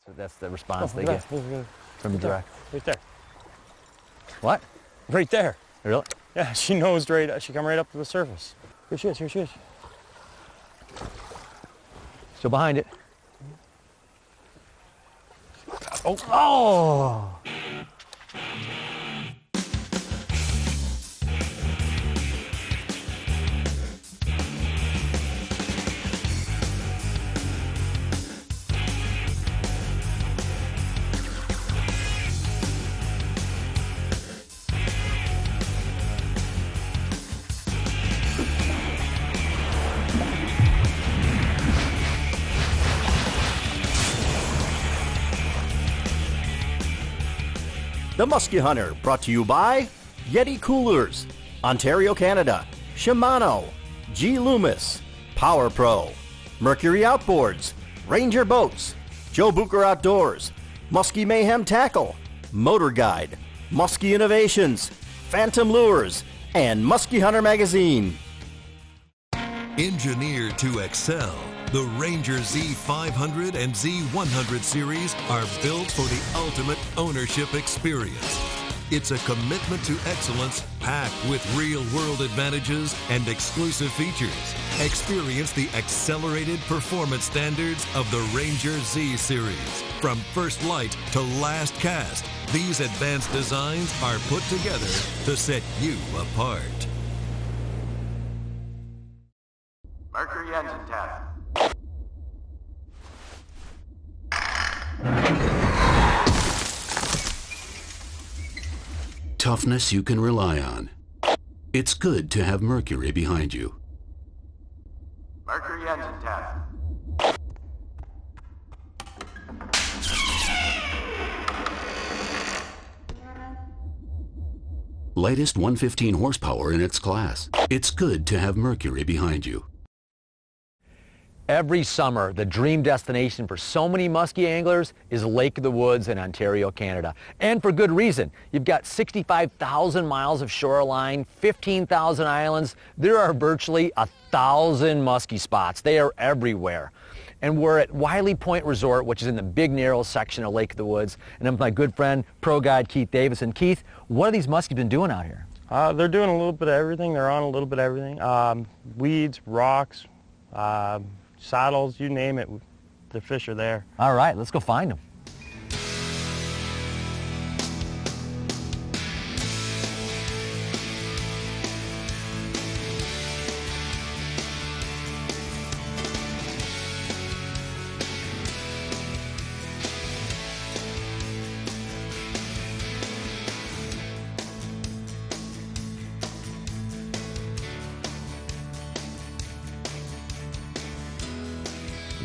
So that's the response they get from direct. Right there. What? Right there. Really? Yeah, she nosed right, she come right up to the surface. Here she is, here she is. Still behind it. Oh! Oh! The Musky Hunter, brought to you by Yeti Coolers, Ontario, Canada, Shimano, G. Loomis, Power Pro, Mercury Outboards, Ranger Boats, Joe Bucher Outdoors, Musky Mayhem Tackle, Motor Guide, Musky Innovations, Phantom Lures, and Musky Hunter Magazine. Engineered to excel, the Ranger Z500 and Z100 series are built for the ultimate ownership experience. It's a commitment to excellence packed with real-world advantages and exclusive features. Experience the accelerated performance standards of the Ranger Z series. From first light to last cast, these advanced designs are put together to set you apart. Mercury engine test. Toughness you can rely on. It's good to have Mercury behind you. Mercury engine test. Lightest 115 horsepower in its class. It's good to have Mercury behind you. Every summer, the dream destination for so many muskie anglers is Lake of the Woods in Ontario, Canada. And for good reason. You've got 65,000 miles of shoreline, 15,000 islands. There are virtually 1,000 muskie spots. They are everywhere. And we're at Wiley Point Resort, which is in the big, narrow section of Lake of the Woods. And I'm with my good friend, pro guide Keith Davison. Keith, what have these muskies been doing out here? They're doing a little bit of everything. They're on a little bit of everything. Weeds, rocks, saddles, you name it, the fish are there. All right, let's go find them.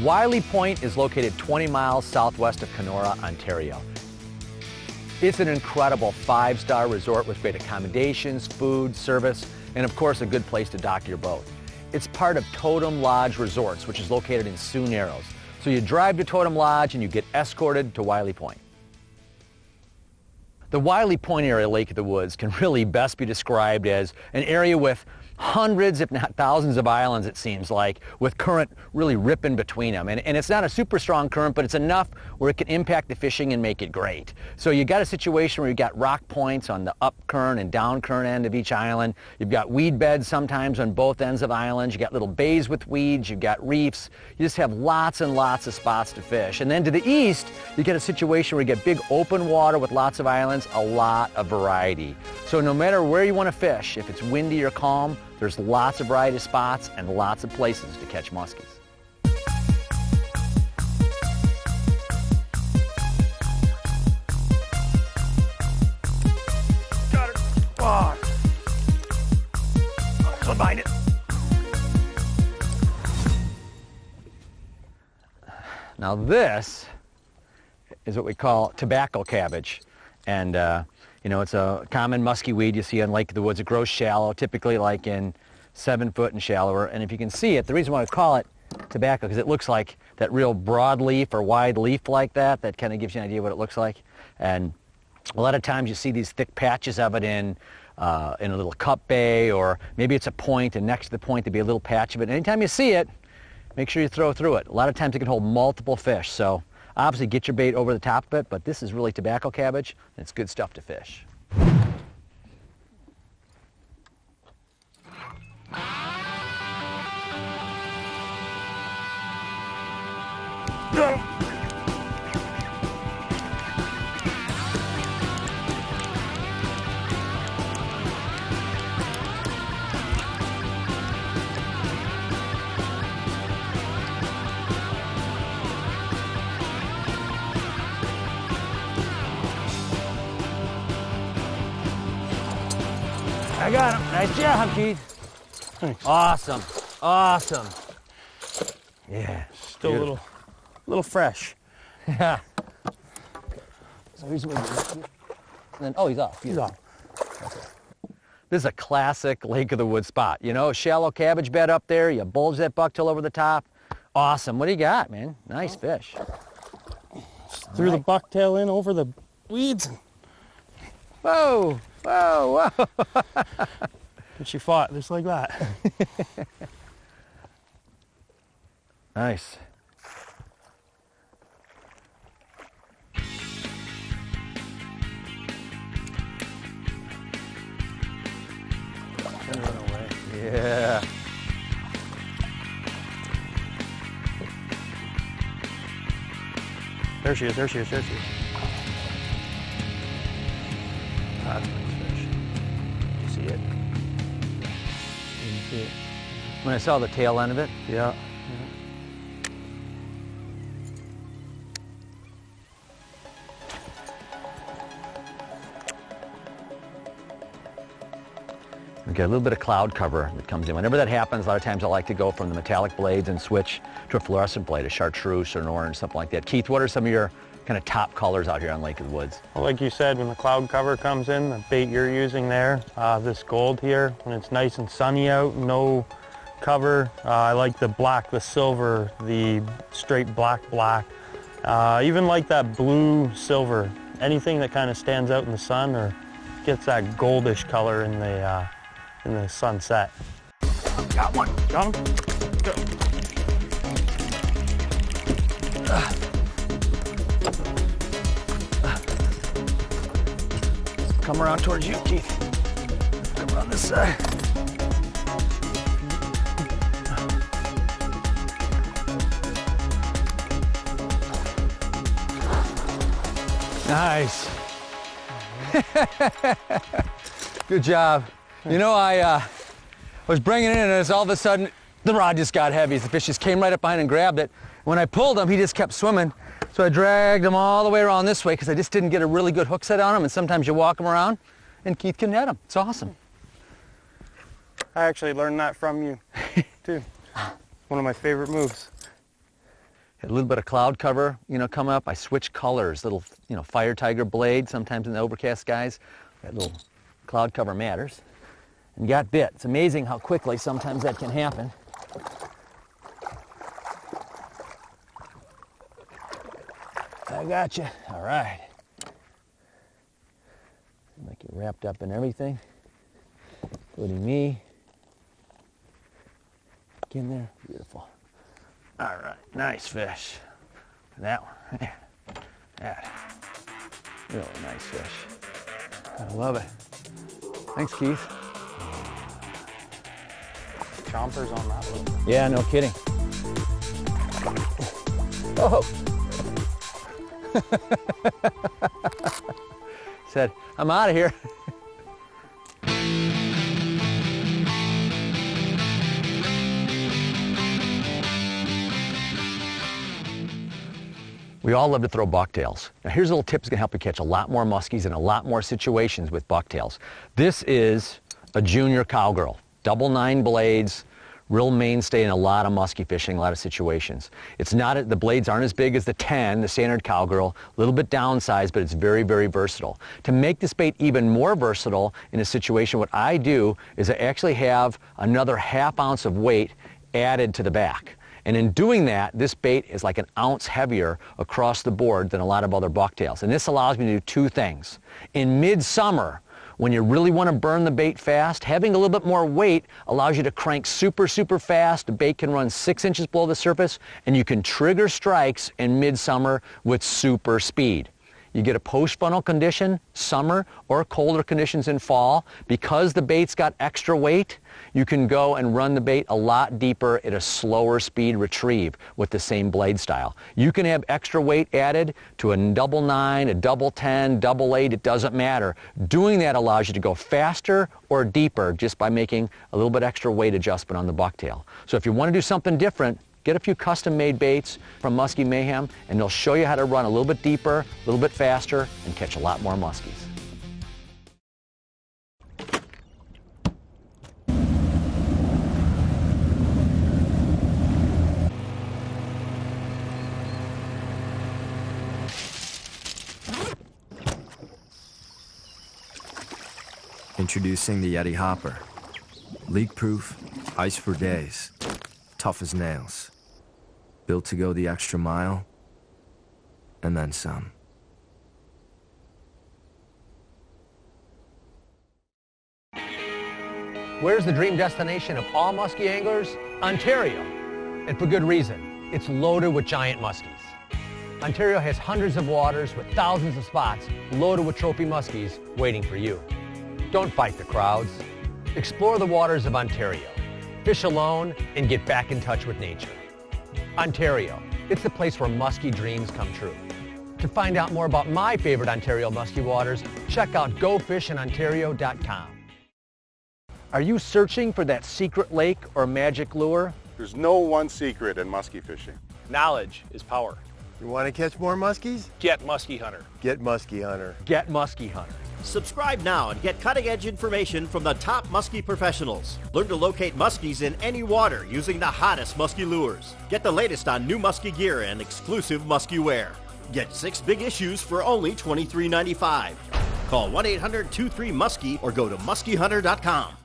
Wiley Point is located 20 miles southwest of Kenora, Ontario. It's an incredible 5-star resort with great accommodations, food, service, and of course a good place to dock your boat. It's part of Totem Lodge Resorts, which is located in Sioux Narrows. So you drive to Totem Lodge and you get escorted to Wiley Point. The Wiley Point area of Lake of the Woods can really best be described as an area with hundreds, if not thousands of islands, it seems like, with current really ripping between them. And it's not a super strong current, but it's enough where it can impact the fishing and make it great. So you got a situation where you got rock points on the up current and down current end of each island. You've got weed beds sometimes on both ends of islands. You got little bays with weeds. You've got reefs. You just have lots and lots of spots to fish. And then to the east, you get a situation where you get big open water with lots of islands, a lot of variety. So no matter where you want to fish, if it's windy or calm, there's lots of variety of spots and lots of places to catch muskies. Got it. Oh. Come behind it. Now this is what we call tobacco cabbage. And you know, it's a common musky weed you see on Lake of the Woods. It grows shallow, typically like in 7 foot and shallower. And if you can see it, the reason why I call it tobacco, because it looks like that real broad leaf or wide leaf like that. That kind of gives you an idea what it looks like. And a lot of times you see these thick patches of it in a little cup bay, or maybe it's a point, and next to the point there'd be a little patch of it. And anytime you see it, make sure you throw through it. A lot of times it can hold multiple fish. So obviously get your bait over the top of it, but this is really tobacco cabbage, and it's good stuff to fish. I got him. Nice job, Keith. Thanks. Awesome. Awesome. Yeah. Still a little fresh. Yeah. So here's what and then, oh, he's off. He's off. Okay. This is a classic Lake of the Woods spot. You know, shallow cabbage bed up there. You bulge that bucktail over the top. Awesome. What do you got, man? Nice fish. Threw the bucktail in over the weeds. Whoa. Whoa, whoa. And she fought just like that. Nice. Run away. Yeah. There she is, there she is, there she is. That's a nice fish. See it? You see it? When I saw the tail end of it. Yeah. We get a little bit of cloud cover that comes in. Whenever that happens, a lot of times I like to go from the metallic blades and switch to a fluorescent blade, a chartreuse or an orange, something like that. Keith, what are some of your kind of top colors out here on Lake of the Woods? Well, like you said, when the cloud cover comes in, the bait you're using there, this gold here, when it's nice and sunny out, no cover. I like the black, the silver, the straight black. Even like that blue silver. Anything that kind of stands out in the sun or gets that goldish color in the sunset. Got one. Got him? Go. Come around towards you, Keith. Come around this side. Nice. Good job. You know, I was bringing it in, and all of a sudden, the rod just got heavy. The fish just came right up behind and grabbed it. When I pulled him, he just kept swimming. So I dragged him all the way around this way because I just didn't get a really good hook set on him. And sometimes you walk him around, and Keith can net him. It's awesome. I actually learned that from you, too. One of my favorite moves. A little bit of cloud cover, you know, come up. I switch colors, little, you know, fire tiger blade sometimes in the overcast skies. That little cloud cover matters. And got bit. It's amazing how quickly sometimes that can happen. I got you. All right. Like you're wrapped up in everything, including me. Get in there. Beautiful. All right. Nice fish. That one. There. That. Really nice fish. I love it. Thanks, Keith. Chompers on that one. Yeah, no kidding. Oh. Said, I'm out of here. We all love to throw bucktails. Now here's a little tip that's gonna help you catch a lot more muskies in a lot more situations with bucktails. This is a junior cowgirl, double 9 blades, real mainstay in a lot of musky fishing, a lot of situations. It's not, the blades aren't as big as the 10, the standard cowgirl, a little bit downsized, but it's very, very versatile. To make this bait even more versatile in a situation, what I do is I actually have another ½ ounce of weight added to the back. And in doing that, this bait is like an ounce heavier across the board than a lot of other bucktails. And this allows me to do 2 things. In midsummer, When you really want to burn the bait fast, having a little bit more weight allows you to crank super fast. The bait can run 6 inches below the surface, and you can trigger strikes in midsummer with super speed. You get a post-funnel condition, summer, or colder conditions in fall. Because the bait's got extra weight, you can go and run the bait a lot deeper at a slower speed retrieve with the same blade style. You can have extra weight added to a double 9, a double 10, double 8, it doesn't matter. Doing that allows you to go faster or deeper just by making a little bit extra weight adjustment on the bucktail. So if you want to do something different, get a few custom-made baits from Musky Mayhem, and they'll show you how to run a little bit deeper, a little bit faster, and catch a lot more muskies. Introducing the Yeti Hopper. Leak-proof, ice for days, tough as nails. Built to go the extra mile, and then some. Where's the dream destination of all muskie anglers? Ontario. And for good reason. It's loaded with giant muskies. Ontario has hundreds of waters with thousands of spots loaded with trophy muskies waiting for you. Don't fight the crowds. Explore the waters of Ontario. Fish alone and get back in touch with nature. Ontario, it's the place where muskie dreams come true. To find out more about my favorite Ontario muskie waters, check out gofishinontario.com. Are you searching for that secret lake or magic lure? There's no one secret in muskie fishing. Knowledge is power. You want to catch more muskies? Get Musky Hunter. Get Musky Hunter. Get Musky Hunter. Subscribe now and get cutting-edge information from the top muskie professionals. Learn to locate muskies in any water using the hottest muskie lures. Get the latest on new muskie gear and exclusive muskie wear. Get 6 big issues for only $23.95. Call 1-800-23-MUSKIE or go to muskyhunter.com.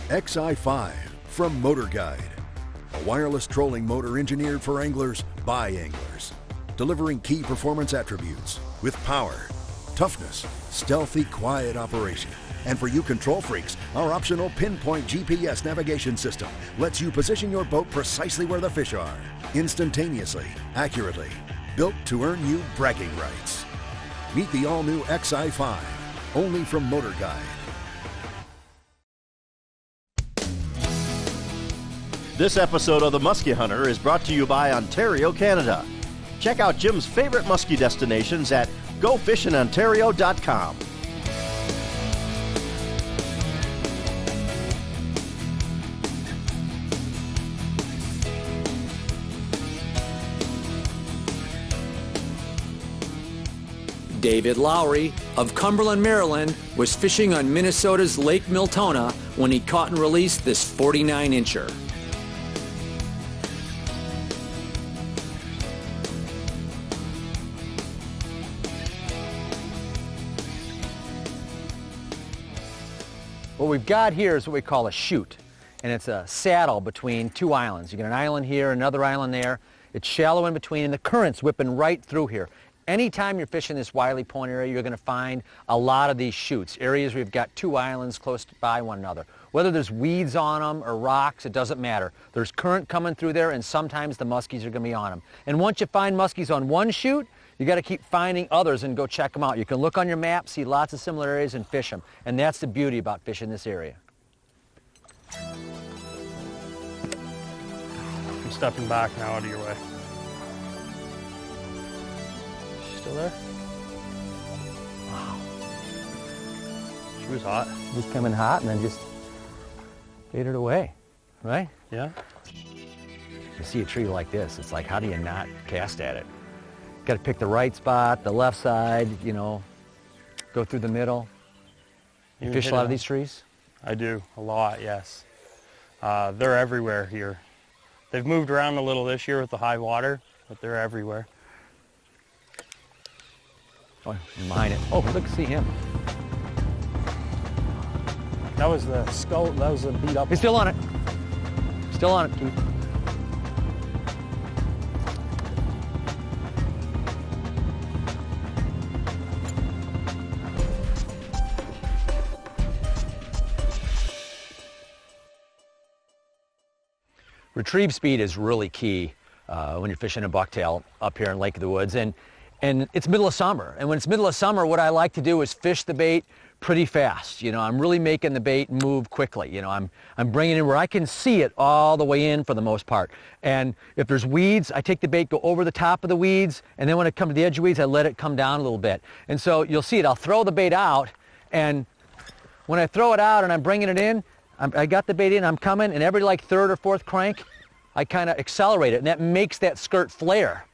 XI5 from Motor Guide, a wireless trolling motor engineered for anglers by anglers, delivering key performance attributes with power, toughness, stealthy, quiet operation. And for you control freaks, our optional pinpoint GPS navigation system lets you position your boat precisely where the fish are, instantaneously, accurately, built to earn you bragging rights. Meet the all-new XI5, only from Motor Guide. This episode of The Musky Hunter is brought to you by Ontario, Canada. Check out Jim's favorite muskie destinations at gofishinontario.com. David Lowry of Cumberland, Maryland, was fishing on Minnesota's Lake Miltona when he caught and released this 49-incher. What we've got here is what we call a chute, and it's a saddle between two islands. You get an island here, another island there. It's shallow in between, and the current's whipping right through here. Anytime you're fishing this Wiley Point area, you're going to find a lot of these chutes, areas where you've got two islands close by one another. Whether there's weeds on them or rocks, it doesn't matter. There's current coming through there, and sometimes the muskies are going to be on them. And once you find muskies on one chute, you got to keep finding others and go check them out. You can look on your map, see lots of similar areas, and fish them. And that's the beauty about fishing this area. I'm stepping back now out of your way. Still there? Wow. She was hot. Just come in hot and then just faded away, right? Yeah. You see a tree like this, it's like, how do you not cast at it? Got to pick the right spot, the left side, you know. go through the middle. You Even fish a hit lot it of these trees? I do, a lot, yes. They're everywhere here. They've moved around a little this year with the high water, but they're everywhere. Oh, you're behind it. Oh, look, see him. That was the skull, that was the beat up. He's still on it. Still on it, Keith. Retrieve speed is really key when you're fishing a bucktail up here in Lake of the Woods. And it's middle of summer. And when it's middle of summer, what I like to do is fish the bait pretty fast. You know, I'm really making the bait move quickly. You know, I'm bringing it where I can see it all the way in for the most part. And if there's weeds, I take the bait, go over the top of the weeds, and then when it comes to the edge of weeds, I let it come down a little bit. And so you'll see it. I'll throw the bait out, and when I throw it out and I'm bringing it in, I got the bait in, I'm coming, and every like third or fourth crank, I kind of accelerate it, and that makes that skirt flare.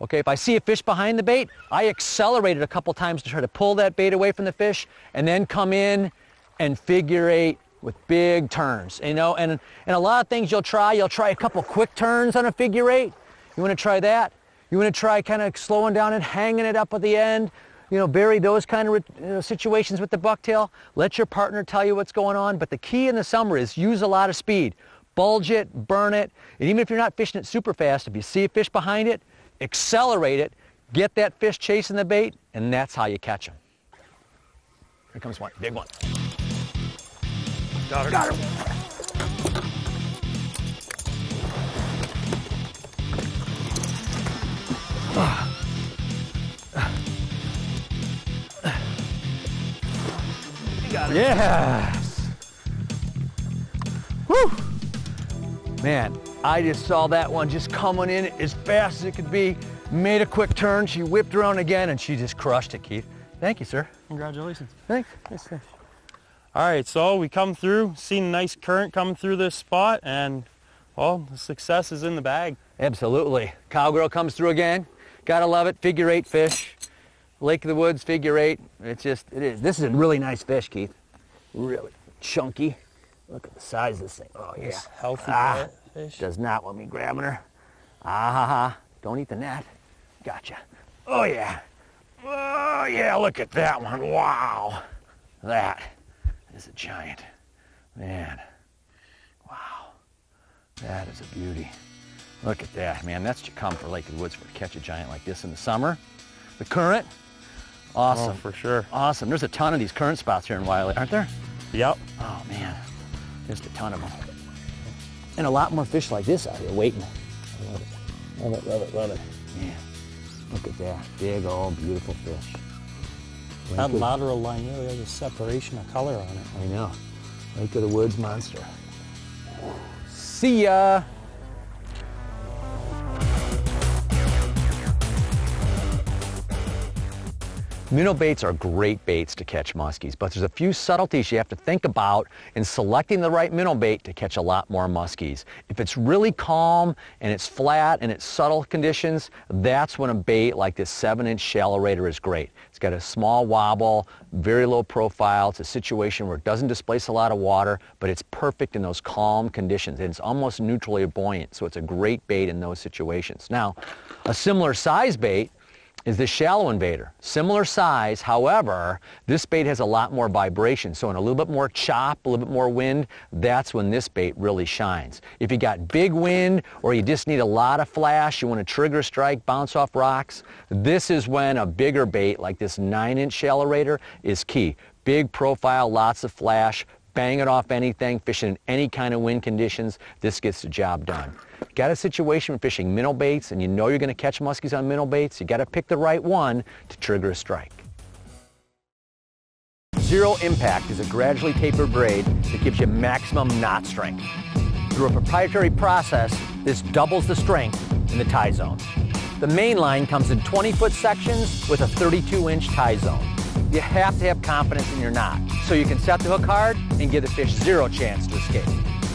Okay, if I see a fish behind the bait, I accelerate it a couple times to try to pull that bait away from the fish, and then come in and figure eight with big turns. You know, and a lot of things you'll try a couple quick turns on a figure eight. You want to try that? You want to try kind of slowing down and hanging it up at the end? You know, bury those kind of situations with the bucktail. Let your partner tell you what's going on. But the key in the summer is use a lot of speed. Bulge it, burn it, and even if you're not fishing it super fast, if you see a fish behind it, accelerate it, get that fish chasing the bait, and that's how you catch them. Here comes one, big one. Got her. Got her. Got it. Yes. Woo. Man, I just saw that one just coming in as fast as it could be. Made a quick turn. She whipped around again, and she just crushed it, Keith. Thank you, sir. Congratulations. Thanks. Nice fish. All right, so we come through, seen a nice current coming through this spot, and, well, the success is in the bag. Absolutely. Cowgirl comes through again. Gotta love it. Figure eight fish. Lake of the Woods, figure eight. It's just, it is. This is a really nice fish, Keith. Really chunky. Look at the size of this thing. Oh, yeah. Nice, healthy fish. Does not want me grabbing her. Ah, ha, ha. Don't eat the net. Gotcha. Oh, yeah. Oh, yeah, look at that one. Wow. That is a giant. Man. Wow. That is a beauty. Look at that, man. That's what you come for Lake of the Woods, for to catch a giant like this in the summer. The current, awesome. Oh, for sure. Awesome. There's a ton of these current spots here in Wiley, aren't there? Yep. Oh, man. Just a ton of them. And a lot more fish like this out here waiting. I love it. Love it, love it, love it. Yeah. Look at that. Big, old, beautiful fish. That lateral line really has a separation of color on it. I know. Lake of the Woods monster. See ya. Minnow baits are great baits to catch muskies, but there's a few subtleties you have to think about in selecting the right minnow bait to catch a lot more muskies. If it's really calm and it's flat and it's subtle conditions, that's when a bait like this 7-inch shallow rater is great. It's got a small wobble, very low profile. It's a situation where it doesn't displace a lot of water, but it's perfect in those calm conditions. And it's almost neutrally buoyant, so it's a great bait in those situations. Now, a similar size bait is the shallow invader. Similar size, however, this bait has a lot more vibration. So in a little bit more chop, a little bit more wind, that's when this bait really shines. If you got big wind or you just need a lot of flash, you want to trigger strike, bounce off rocks, this is when a bigger bait like this 9-inch shallow rater is key. Big profile, lots of flash, bang it off anything, fishing in any kind of wind conditions, this gets the job done. Got a situation with fishing minnow baits and you know you're going to catch muskies on minnow baits, you got to pick the right one to trigger a strike. Zero Impact is a gradually tapered braid that gives you maximum knot strength. Through a proprietary process, this doubles the strength in the tie zone. The main line comes in 20-foot sections with a 32-inch tie zone. You have to have confidence in your knot, so you can set the hook hard and give the fish zero chance to escape.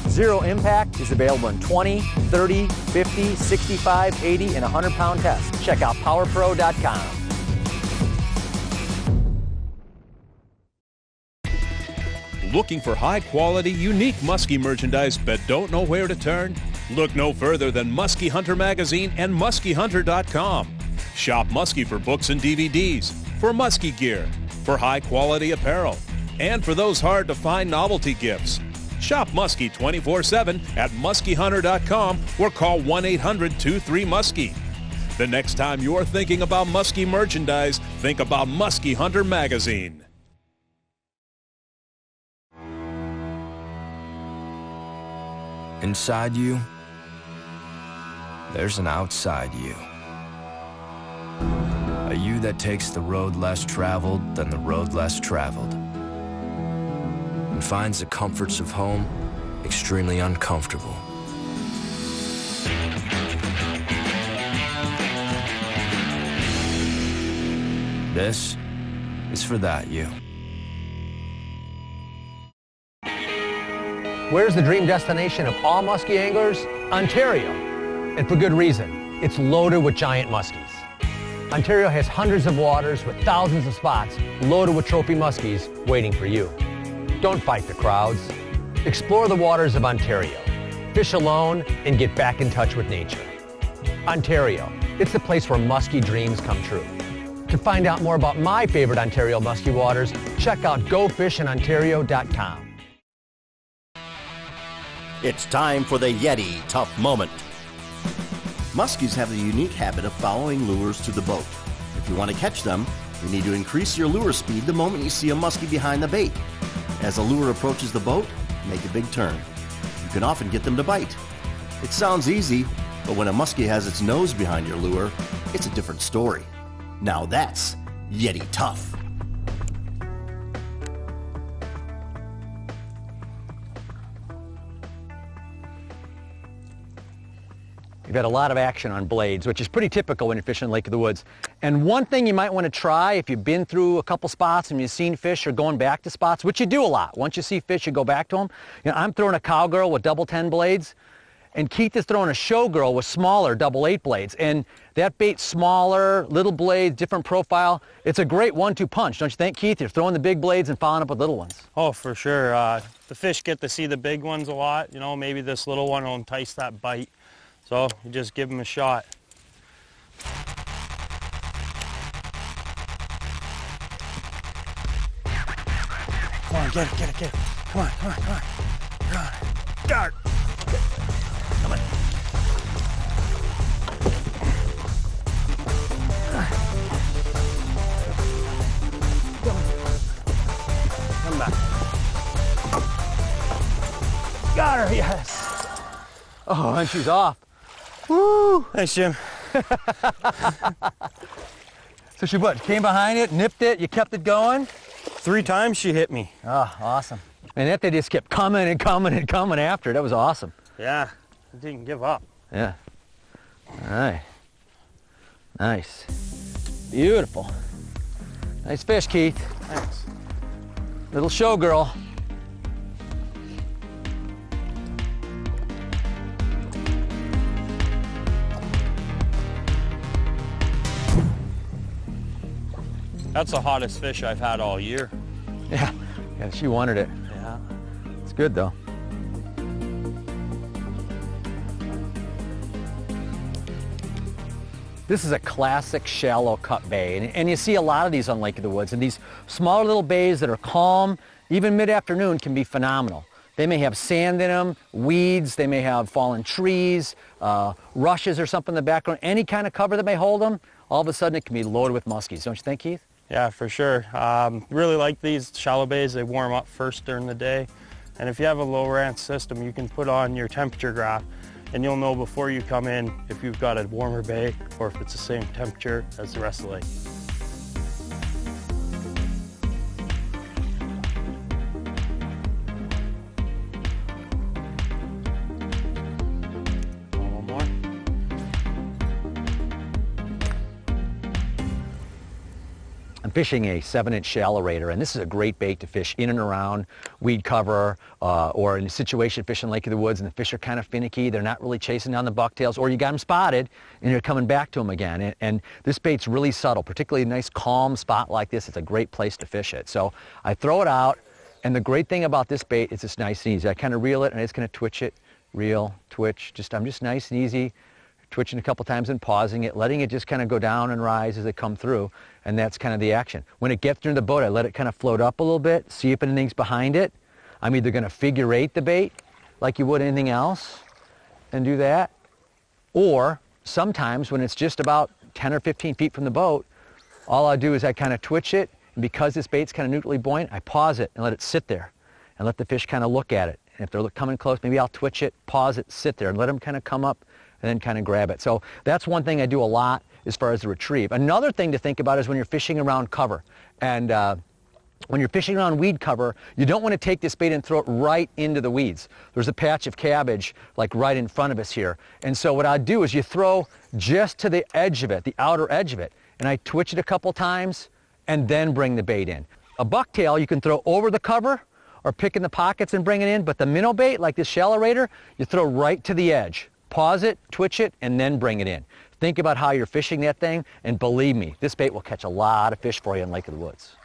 Zero Impact is available in 20, 30, 50, 65, 80, and 100-pound tests. Check out PowerPro.com. looking for high-quality, unique muskie merchandise but don't know where to turn? Look no further than Musky Hunter Magazine and MuskyHunter.com. Shop Musky for books and DVDs, for muskie gear, for high-quality apparel, and for those hard-to-find novelty gifts. Shop Musky 24/7 at MuskyHunter.com or call 1-800-23-MUSKY. The next time you're thinking about muskie merchandise, think about Musky Hunter Magazine. Inside you, there's an outside you. A you that takes the road less traveled than the road less traveled, and finds the comforts of home extremely uncomfortable. This is for that you. Where's the dream destination of all muskie anglers? Ontario. And for good reason. It's loaded with giant muskies. Ontario has hundreds of waters with thousands of spots loaded with trophy muskies waiting for you. Don't fight the crowds. Explore the waters of Ontario. Fish alone and get back in touch with nature. Ontario. It's the place where muskie dreams come true. To find out more about my favorite Ontario muskie waters, check out GoFishInOntario.com. It's time for the Yeti Tough Moment. Muskies have the unique habit of following lures to the boat. If you want to catch them, you need to increase your lure speed the moment you see a muskie behind the bait. As the lure approaches the boat, make a big turn. You can often get them to bite. It sounds easy, but when a muskie has its nose behind your lure, it's a different story. Now that's Yeti Tough. You've had a lot of action on blades, which is pretty typical when you're fishing Lake of the Woods. And one thing you might want to try if you've been through a couple spots and you've seen fish or going back to spots, which you do a lot. Once you see fish, you go back to them. You know, I'm throwing a cowgirl with double 10 blades, and Keith is throwing a showgirl with smaller double 8 blades. And that bait's smaller, little blades, different profile. It's a great 1-2 punch, don't you think, Keith? You're throwing the big blades and following up with little ones. Oh, for sure. The fish get to see the big ones a lot. You know, maybe this little one will entice that bite. So you just give them a shot. Come on, get it. Come on. Guard. Come on. Come back. Got her, yes. Oh, and she's off. Woo! Thanks, Jim. So she what, came behind it, nipped it, you kept it going? 3 times she hit me. Oh, awesome. And that they just kept coming after it. That was awesome. Yeah, I didn't give up. Yeah. All right. Nice. Beautiful. Nice fish, Keith. Thanks. Little showgirl. That's the hottest fish I've had all year. Yeah, she wanted it. Yeah. It's good though. This is a classic shallow cut bay, and you see a lot of these on Lake of the Woods, and these smaller little bays that are calm, even mid-afternoon, can be phenomenal. They may have sand in them, weeds, they may have fallen trees, rushes or something in the background, any kind of cover that may hold them, all of a sudden it can be loaded with muskies. Don't you think, Keith? Yeah, for sure. Really like these shallow bays. They warm up first during the day. And if you have a low rant system, you can put on your temperature graph and you'll know before you come in if you've got a warmer bay or if it's the same temperature as the rest of the lake. One more. I'm fishing a 7-inch shallow rater, and this is a great bait to fish in and around weed cover or in a situation fishing Lake of the Woods and the fish are kind of finicky. They're not really chasing down the bucktails, or you got them spotted and you're coming back to them again. And this bait's really subtle, particularly a nice calm spot like this. It's a great place to fish it. So I throw it out, And the great thing about this bait is it's nice and easy. I kind of reel it and it's going to twitch it, reel, twitch. I'm just nice and easy, twitching a couple times and pausing it, letting it just kind of go down and rise as they come through. And that's kind of the action. When it gets near the boat, I let it kind of float up a little bit, see if anything's behind it. I'm either going to figure eight the bait like you would anything else and do that. Or sometimes when it's just about 10 or 15 feet from the boat, all I do is I kind of twitch it, and because this bait's kind of neutrally buoyant, I pause it and let it sit there and let the fish kind of look at it. And if they're coming close, maybe I'll twitch it, pause it, sit there, and let them kind of come up and then kind of grab it. So that's one thing I do a lot as far as the retrieve. Another thing to think about is when you're fishing around cover. And when you're fishing around weed cover, you don't want to take this bait and throw it right into the weeds. There's a patch of cabbage like right in front of us here. And so what I do is you throw just to the edge of it, the outer edge of it, and I twitch it a couple times and then bring the bait in. A bucktail you can throw over the cover or pick in the pockets and bring it in, but the minnow bait, like this shallow raider, you throw right to the edge. Pause it, twitch it, and then bring it in. Think about how you're fishing that thing, and believe me, this bait will catch a lot of fish for you in Lake of the Woods.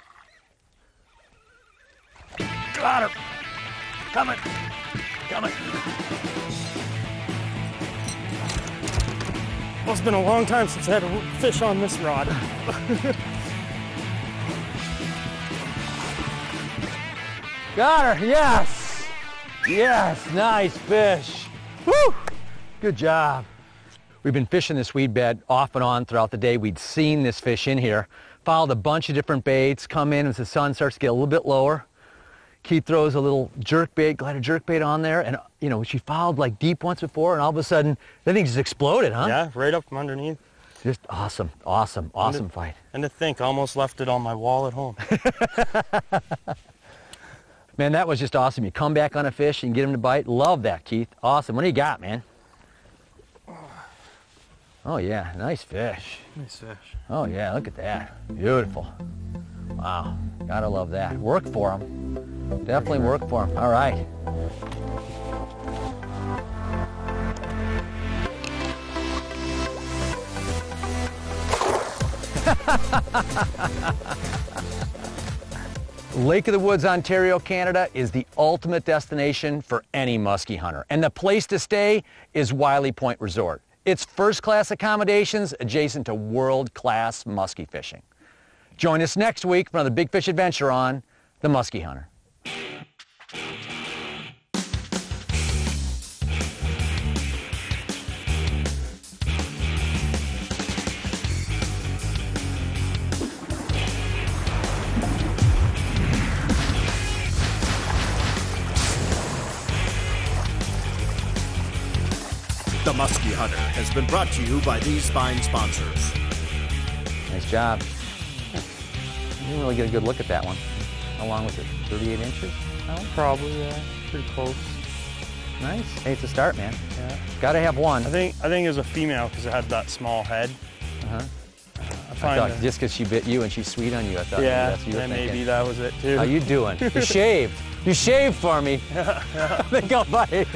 Got her. Coming. Coming. Well, it's been a long time since I had a fish on this rod. Got her, yes! Yes, nice fish. Woo! Good job. We've been fishing this weed bed off and on throughout the day. We'd seen this fish in here, followed a bunch of different baits, come in as the sun starts to get a little bit lower. Keith throws a little jerk bait, glider jerk bait on there, and you know, she fouled like deep once before, and all of a sudden, the thing just exploded, huh? Yeah, right up from underneath. Just awesome, awesome, awesome fight. And to think, I almost left it on my wall at home. Man, that was just awesome. You come back on a fish and get him to bite. Love that, Keith. Awesome. What do you got, man? Oh yeah, nice fish. Nice fish. Oh yeah, look at that. Beautiful. Wow, gotta love that. Work for him. Definitely work for him. All right. Lake of the Woods, Ontario, Canada is the ultimate destination for any muskie hunter. And the place to stay is Wiley Point Resort. It's first-class accommodations adjacent to world-class muskie fishing. Join us next week for another big fish adventure on The Muskie Hunter. The Musky Hunter has been brought to you by these fine sponsors. Nice job. You didn't really get a good look at that one. How long was it? 38 inches? Oh, probably, yeah. Pretty close. Nice. Hey, it's a start, man. Yeah. Gotta have one. I think it was a female because it had that small head. Uh-huh. I thought just because she bit you and she's sweet on you, I thought maybe that's what you were thinking. Maybe that was it too. How you doing? You shaved. You shaved for me. Yeah. I think I'll bite.